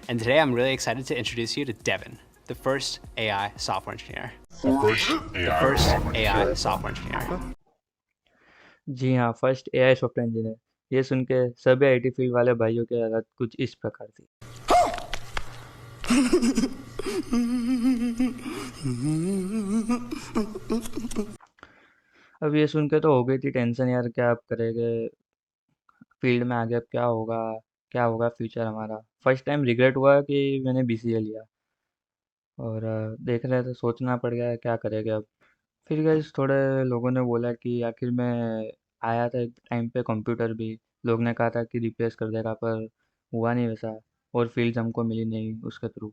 And today I'm really excited to introduce you to Devin, the first AI software engineer. The first AI software engineer. जी हाँ, first AI software engineer. ये सुन के सभी IT field वाले भाइयों की हालत कुछ इस प्रकार थी। अब ये सुन के तो हो गई थी टेंशन यार, क्या अब करेंगे फील्ड में आगे, अब क्या होगा फ्यूचर हमारा। फर्स्ट टाइम रिग्रेट हुआ कि मैंने बीसीए लिया। और देख रहे थे, सोचना पड़ गया क्या करेंगे अब। फिर गाइस थोड़े लोगों ने बोला कि आखिर में आया था एक टाइम पे कंप्यूटर भी, लोग ने कहा था कि रिप्लेस कर देगा, पर हुआ नहीं वैसा। और फील्ड्स हमको मिली नहीं उसके थ्रू।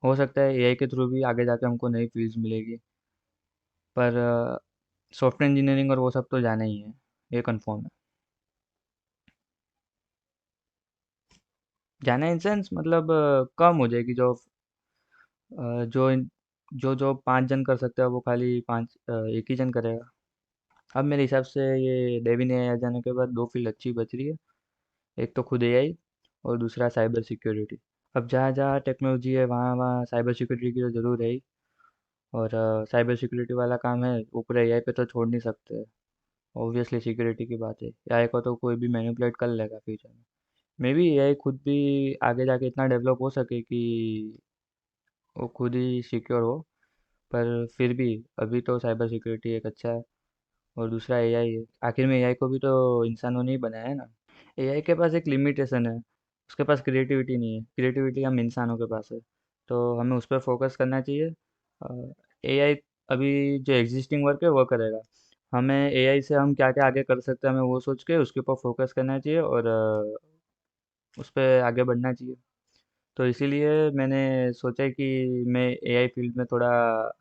हो सकता है एआई के थ्रू भी आगे जाके हमको नई फील्ड्स मिलेगी, पर सॉफ्टवेयर इंजीनियरिंग और वो सब तो जाना ही है, ये कंफर्म है। जाना इन सेंस मतलब कम हो जाएगी जो जो जो जो 5 जन कर सकते हैं वो खाली एक ही जन करेगा। अब मेरे हिसाब से ये डेविन एआई आ जाने के बाद दो फील्ड अच्छी बच रही है। एक तो खुद एआई और दूसरा साइबर सिक्योरिटी। अब जहाँ जहाँ टेक्नोलॉजी है वहाँ वहाँ साइबर सिक्योरिटी की तो ज़रूर है ही। और साइबर सिक्योरिटी वाला काम है वो पूरा एआई पे तो छोड़ नहीं सकते। ऑब्वियसली सिक्योरिटी की बात है, एआई को तो कोई भी मैनिपुलेट कर लेगा फ्यूचर में। मे बी एआई खुद भी आगे जाके इतना डेवलप हो सके कि वो खुद ही सिक्योर हो। पर फिर भी अभी तो साइबर सिक्योरिटी एक अच्छा है। और दूसरा एआई है, आखिर में एआई को भी तो इंसानों ने ही बनाया है ना। एआई के पास एक लिमिटेशन है, उसके पास क्रिएटिविटी नहीं है। क्रिएटिविटी हम इंसानों के पास है, तो हमें उस पर फोकस करना चाहिए। एआई अभी जो एग्जिस्टिंग वर्क है वो करेगा। हमें एआई से हम क्या क्या आगे कर सकते हैं हमें वो सोच के उसके ऊपर फोकस करना चाहिए और उस पर आगे बढ़ना चाहिए। तो इसीलिए मैंने सोचा कि मैं एआई फील्ड में थोड़ा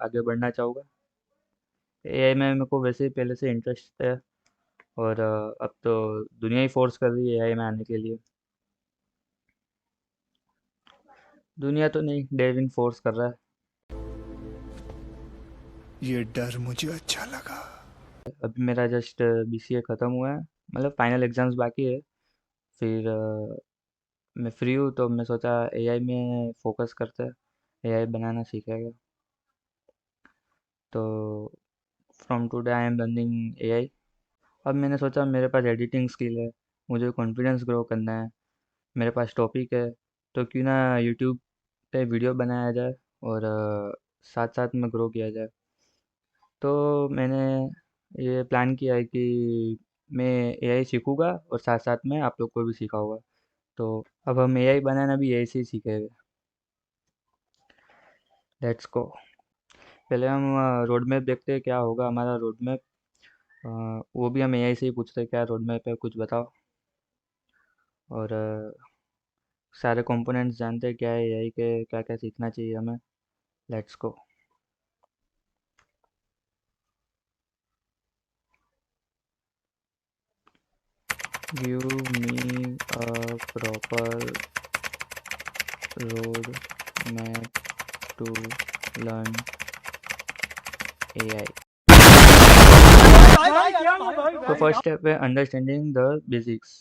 आगे बढ़ना चाहूँगा। एआई में मेरे को वैसे ही पहले से इंटरेस्ट है। और अब तो दुनिया ही फोर्स कर रही है एआई में आने के लिए। दुनिया तो नहीं, डेविन फोर्स कर रहा है। ये डर मुझे अच्छा लगा। अभी मेरा जस्ट बीसीए ख़त्म हुआ है, मतलब फाइनल एग्जाम्स बाकी है। फिर मैं फ्री हूँ तो मैं सोचा एआई में फोकस करते हैं, एआई बनाना सीखेगा। तो from today I am learning AI. अब मैंने सोचा मेरे पास एडिटिंग स्किल है, मुझे कॉन्फिडेंस ग्रो करना है, मेरे पास टॉपिक है, तो क्यों ना यूट्यूब पे वीडियो बनाया जाए और साथ साथ में ग्रो किया जाए। तो मैंने ये प्लान किया है कि मैं एआई सीखूंगा और साथ साथ में आप लोग को भी सिखाऊंगा। तो अब हम एआई बनाना भी एआई से ही सीखेंगे। Let's go. पहले हम रोड मैप देखते हैं क्या होगा हमारा रोड मैप। वो भी हम एआई से ही पूछते हैं क्या रोड मैप है, कुछ बताओ। और सारे कंपोनेंट्स जानते हैं क्या है एआई के, क्या क्या सीखना चाहिए हमें। Let's go. Give me a proper road map to learn AI. So first step है understanding the basics.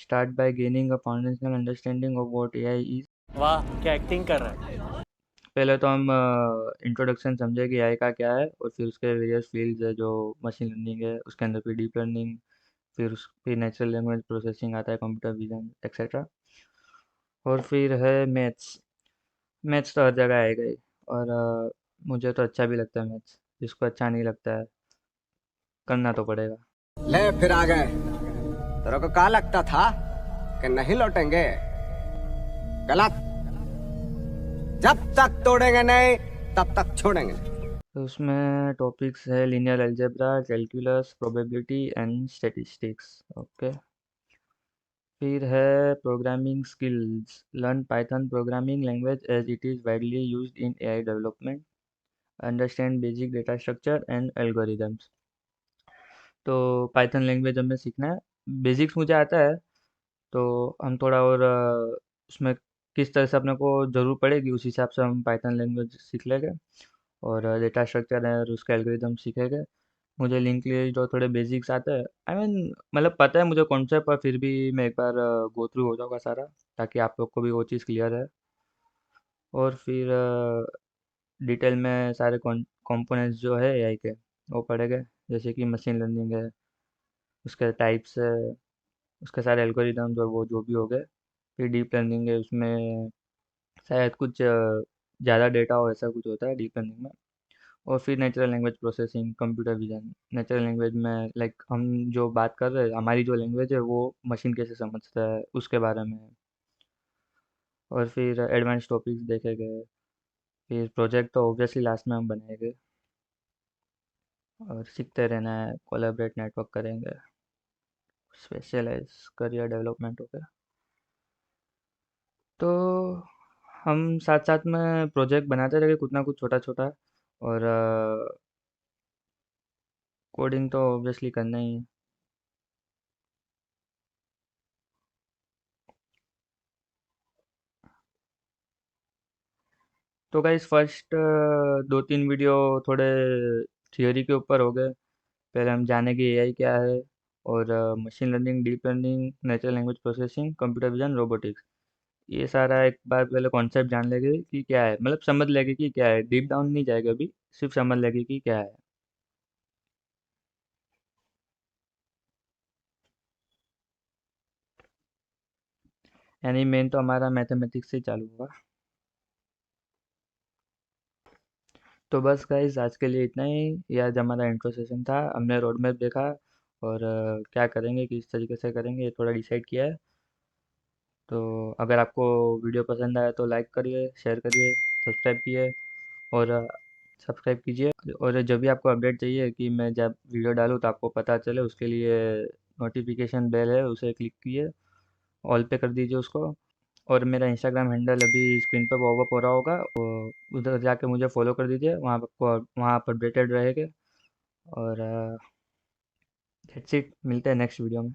Start by gaining a foundational understanding of what AI is. वाह क्या एक्टिंग कर रहा है। पहले तो हम इंट्रोडक्शन समझे कि एआई का क्या है, और फिर उसके वेरियस फील्ड्स है जो मशीन लर्निंग है, उसके अंदर फिर डीप लर्निंग, फिर नेचुरल लैंग्वेज प्रोसेसिंग आता है, कंप्यूटर विजन एक्सेट्रा। और फिर है मैथ्स। मैथ्स तो हर जगह आएगा ही। और मुझे तो अच्छा भी लगता है मैथ्स, जिसको अच्छा नहीं लगता है करना तो पड़ेगा। ले फिर आ गए। तेरे को क्या लगता था कि नहीं लौटेंगे? गलत। जब तक तोड़ेंगे नहीं तब तक छोड़ेंगे नहीं। तो उसमें टॉपिक्स है linear algebra, calculus, probability and statistics. Okay. फिर है programming skills. Learn Python programming language as it is widely used in AI development. Understand basic data structure and algorithms. तो पाइथन लैंग्वेज हमें सीखना है। बेसिक्स मुझे आता है, तो हम थोड़ा और उसमें किस तरह से अपने को ज़रूर पड़ेगी उस हिसाब से हम पाइथन लैंग्वेज सीख लेंगे। और डेटा स्ट्रक्चर है और उसका एल्गोरिदम सीखेंगे। मुझे लिंक लिए जो थोड़े बेसिक्स आते हैं, आई मीन मतलब पता है मुझे कॉन्सेप्ट, पर फिर भी मैं एक बार गो थ्रू हो जाऊँगा सारा, ताकि आप लोग को भी वो चीज़ क्लियर है। और फिर डिटेल में सारे कंपोनेंट्स जो है एआई के वो पढ़ेंगे, जैसे कि मशीन लर्निंग है, उसके टाइप्स है, उसके सारे एल्गोरिदम्स और वो जो भी हो गए। फिर डीप लर्निंग है, उसमें शायद कुछ ज़्यादा डेटा हो, ऐसा कुछ होता है डीप लर्निंग में। और फिर natural language processing, computer vision. Natural language में लाइक हम जो बात कर रहे हैं, हमारी जो लैंग्वेज है वो मशीन कैसे समझता है उसके बारे में है। और फिर एडवांस टॉपिक्स देखे गए। फिर प्रोजेक्ट तो ऑब्वियसली लास्ट में हम बनाएंगे, और सीखते रहना है, कोलैबोरेट नेटवर्क करेंगे, स्पेशलाइज करियर डेवलपमेंट हो गया। तो हम साथ साथ में प्रोजेक्ट बनाते रहेंगे कुछ ना कुछ छोटा छोटा। और कोडिंग तो ऑब्वियसली करना ही है। तो गाइस फर्स्ट 2-3 वीडियो थोड़े थियोरी के ऊपर हो गए। पहले हम जानेंगे एआई क्या है, और machine learning, deep learning, natural language processing, computer vision, robotics. ये सारा एक बार पहले कॉन्सेप्ट जान लेंगे कि क्या है, मतलब समझ लेंगे कि क्या है। डीप डाउन नहीं जाएगा अभी, सिर्फ समझ लेंगे कि क्या है। यानी मेन तो हमारा मैथमेटिक्स से ही चालू होगा। तो बस गाइस आज के लिए इतना ही। ये आज हमारा इंट्रो सेशन था, हमने रोड मैप देखा, और क्या करेंगे, किस तरीके से करेंगे, ये थोड़ा डिसाइड किया है। तो अगर आपको वीडियो पसंद आया तो लाइक करिए, शेयर करिए, सब्सक्राइब कीजिए, और सब्सक्राइब कीजिए। और जब भी आपको अपडेट चाहिए कि मैं जब वीडियो डालूँ तो आपको पता चले, उसके लिए नोटिफिकेशन बेल है, उसे क्लिक कीजिए, ऑल पे कर दीजिए उसको। और मेरा इंस्टाग्राम हैंडल अभी स्क्रीन पर पॉपअप हो रहा होगा, उधर जाके मुझे फॉलो कर दीजिए, वहाँ आप अपडेटेड रहेंगे। और दैट्स इट, मिलते हैं नेक्स्ट वीडियो में।